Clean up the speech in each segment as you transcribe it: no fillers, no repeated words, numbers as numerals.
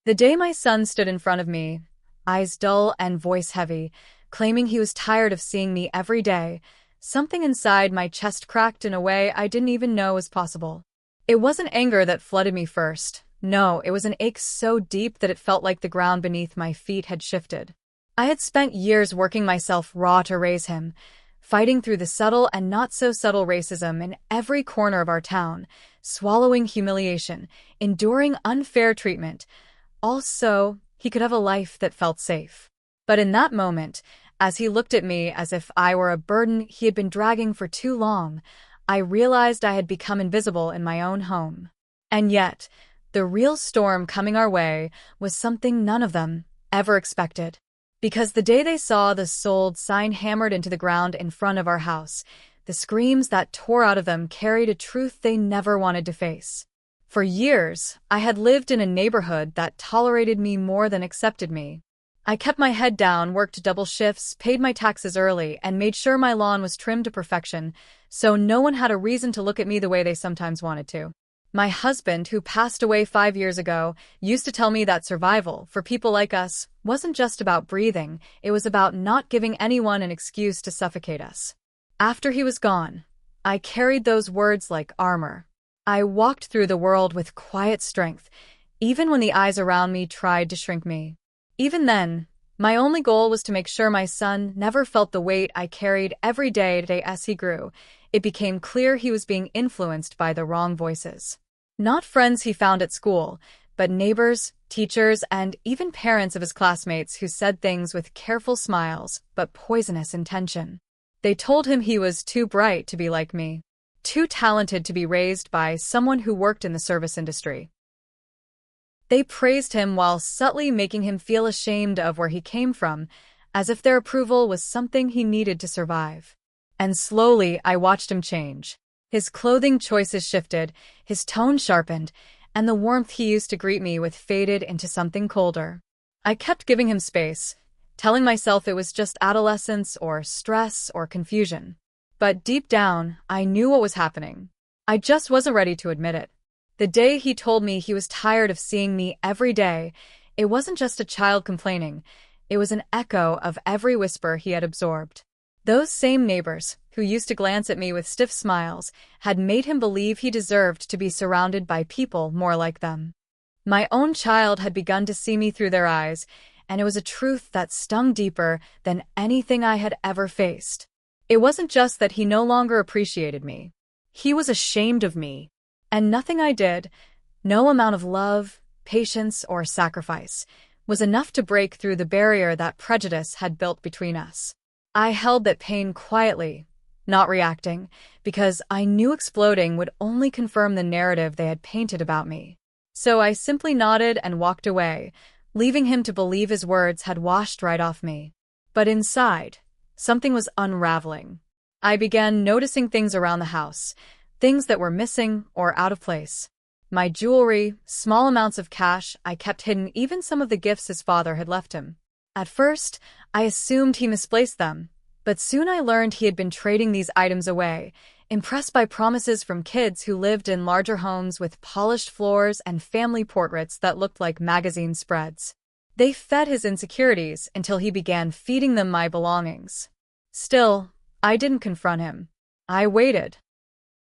The day my son stood in front of me, eyes dull and voice heavy, claiming he was tired of seeing me every day, something inside my chest cracked in a way I didn't even know was possible. It wasn't anger that flooded me first. No, it was an ache so deep that it felt like the ground beneath my feet had shifted. I had spent years working myself raw to raise him, fighting through the subtle and not-so-subtle racism in every corner of our town, swallowing humiliation, enduring unfair treatment, all so he could have a life that felt safe. But in that moment, as he looked at me as if I were a burden he had been dragging for too long, I realized I had become invisible in my own home. And yet, the real storm coming our way was something none of them ever expected. Because the day they saw the sold sign hammered into the ground in front of our house, the screams that tore out of them carried a truth they never wanted to face. For years, I had lived in a neighborhood that tolerated me more than accepted me. I kept my head down, worked double shifts, paid my taxes early, and made sure my lawn was trimmed to perfection, so no one had a reason to look at me the way they sometimes wanted to. My husband, who passed away 5 years ago, used to tell me that survival, for people like us, wasn't just about breathing, it was about not giving anyone an excuse to suffocate us. After he was gone, I carried those words like armor. I walked through the world with quiet strength, even when the eyes around me tried to shrink me. Even then, my only goal was to make sure my son never felt the weight I carried every day as he grew. It became clear he was being influenced by the wrong voices. Not friends he found at school, but neighbors, teachers, and even parents of his classmates who said things with careful smiles but poisonous intention. They told him he was too bright to be like me, too talented to be raised by someone who worked in the service industry. They praised him while subtly making him feel ashamed of where he came from, as if their approval was something he needed to survive. And slowly, I watched him change. His clothing choices shifted, his tone sharpened, and the warmth he used to greet me with faded into something colder. I kept giving him space, telling myself it was just adolescence or stress or confusion. But deep down, I knew what was happening. I just wasn't ready to admit it. The day he told me he was tired of seeing me every day, it wasn't just a child complaining, it was an echo of every whisper he had absorbed. Those same neighbors, who used to glance at me with stiff smiles, had made him believe he deserved to be surrounded by people more like them. My own child had begun to see me through their eyes, and it was a truth that stung deeper than anything I had ever faced. It wasn't just that he no longer appreciated me. He was ashamed of me. And nothing I did, no amount of love, patience, or sacrifice, was enough to break through the barrier that prejudice had built between us. I held that pain quietly, not reacting, because I knew exploding would only confirm the narrative they had painted about me. So I simply nodded and walked away, leaving him to believe his words had washed right off me. But inside, something was unraveling. I began noticing things around the house, things that were missing or out of place. My jewelry, small amounts of cash I kept hidden, even some of the gifts his father had left him. At first, I assumed he misplaced them, but soon I learned he had been trading these items away, impressed by promises from kids who lived in larger homes with polished floors and family portraits that looked like magazine spreads. They fed his insecurities until he began feeding them my belongings. Still, I didn't confront him. I waited.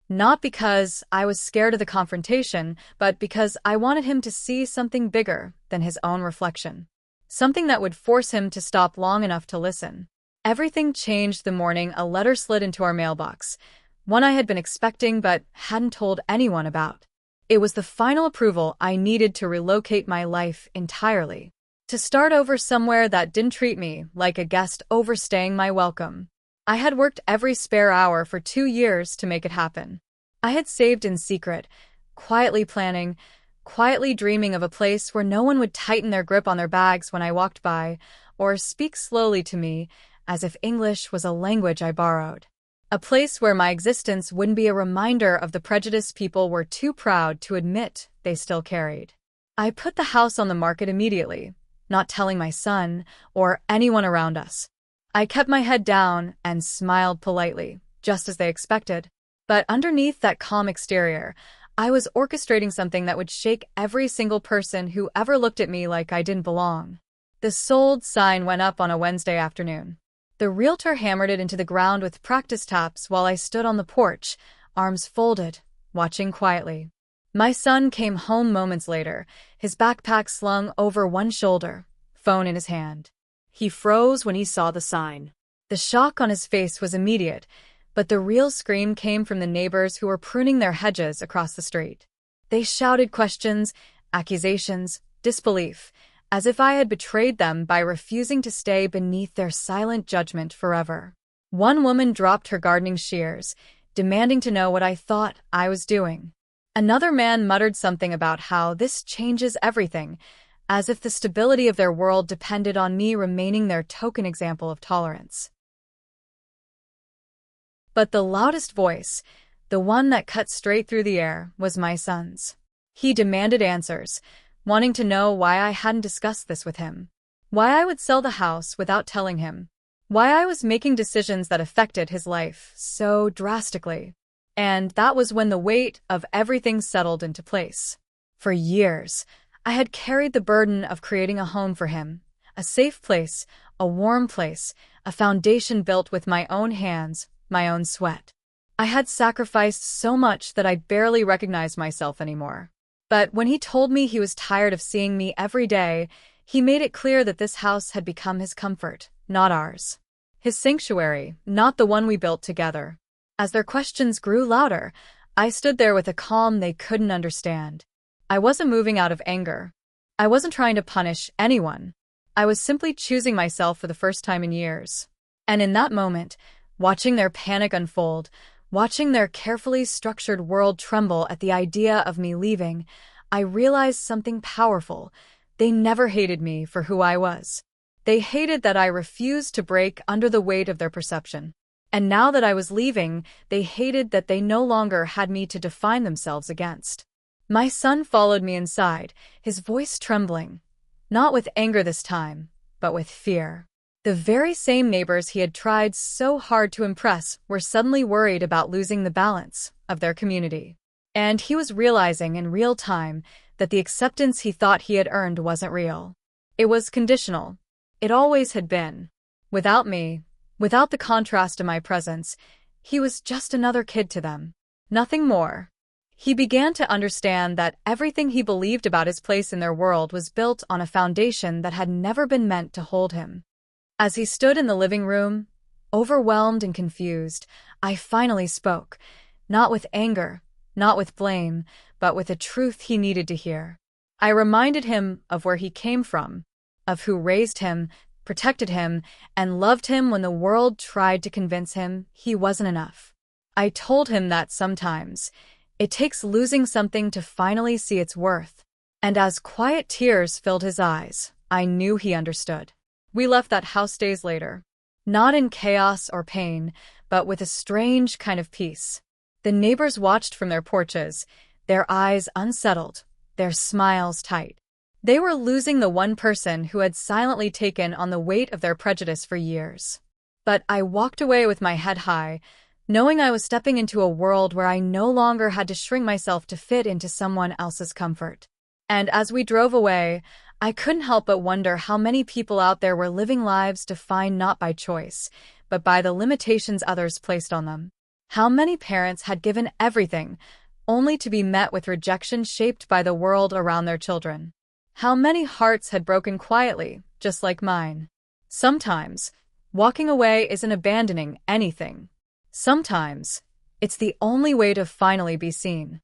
Not because I was scared of the confrontation, but because I wanted him to see something bigger than his own reflection. Something that would force him to stop long enough to listen. Everything changed the morning a letter slid into our mailbox, one I had been expecting but hadn't told anyone about. It was the final approval I needed to relocate my life entirely. To start over somewhere that didn't treat me like a guest overstaying my welcome. I had worked every spare hour for 2 years to make it happen. I had saved in secret, quietly planning, quietly dreaming of a place where no one would tighten their grip on their bags when I walked by, or speak slowly to me, as if English was a language I borrowed. A place where my existence wouldn't be a reminder of the prejudice people were too proud to admit they still carried. I put the house on the market immediately, not telling my son or anyone around us. I kept my head down and smiled politely, just as they expected. But underneath that calm exterior, I was orchestrating something that would shake every single person who ever looked at me like I didn't belong. The sold sign went up on a Wednesday afternoon. The realtor hammered it into the ground with practice taps while I stood on the porch, arms folded, watching quietly. My son came home moments later, his backpack slung over one shoulder, phone in his hand. He froze when he saw the sign. The shock on his face was immediate, but the real scream came from the neighbors who were pruning their hedges across the street. They shouted questions, accusations, disbelief, as if I had betrayed them by refusing to stay beneath their silent judgment forever. One woman dropped her gardening shears, demanding to know what I thought I was doing. Another man muttered something about how this changes everything, as if the stability of their world depended on me remaining their token example of tolerance. But the loudest voice, the one that cut straight through the air, was my son's. He demanded answers, wanting to know why I hadn't discussed this with him, why I would sell the house without telling him, why I was making decisions that affected his life so drastically. And that was when the weight of everything settled into place. For years, I had carried the burden of creating a home for him, a safe place, a warm place, a foundation built with my own hands, my own sweat. I had sacrificed so much that I barely recognized myself anymore. But when he told me he was tired of seeing me every day, he made it clear that this house had become his comfort, not ours. His sanctuary, not the one we built together. As their questions grew louder, I stood there with a calm they couldn't understand. I wasn't moving out of anger. I wasn't trying to punish anyone. I was simply choosing myself for the first time in years. And in that moment, watching their panic unfold, watching their carefully structured world tremble at the idea of me leaving, I realized something powerful. They never hated me for who I was. They hated that I refused to break under the weight of their perception. And now that I was leaving, they hated that they no longer had me to define themselves against. My son followed me inside, his voice trembling. Not with anger this time, but with fear. The very same neighbors he had tried so hard to impress were suddenly worried about losing the balance of their community. And he was realizing in real time that the acceptance he thought he had earned wasn't real. It was conditional. It always had been. Without me, without the contrast of my presence, he was just another kid to them. Nothing more. He began to understand that everything he believed about his place in their world was built on a foundation that had never been meant to hold him. As he stood in the living room, overwhelmed and confused, I finally spoke, not with anger, not with blame, but with a truth he needed to hear. I reminded him of where he came from, of who raised him, protected him, and loved him when the world tried to convince him he wasn't enough. I told him that sometimes it takes losing something to finally see its worth. And as quiet tears filled his eyes, I knew he understood. We left that house days later, not in chaos or pain, but with a strange kind of peace. The neighbors watched from their porches, their eyes unsettled, their smiles tight. They were losing the one person who had silently taken on the weight of their prejudice for years. But I walked away with my head high, knowing I was stepping into a world where I no longer had to shrink myself to fit into someone else's comfort. And as we drove away, I couldn't help but wonder how many people out there were living lives defined not by choice, but by the limitations others placed on them. How many parents had given everything, only to be met with rejection shaped by the world around their children. How many hearts had broken quietly, just like mine. Sometimes, walking away isn't abandoning anything. Sometimes, it's the only way to finally be seen.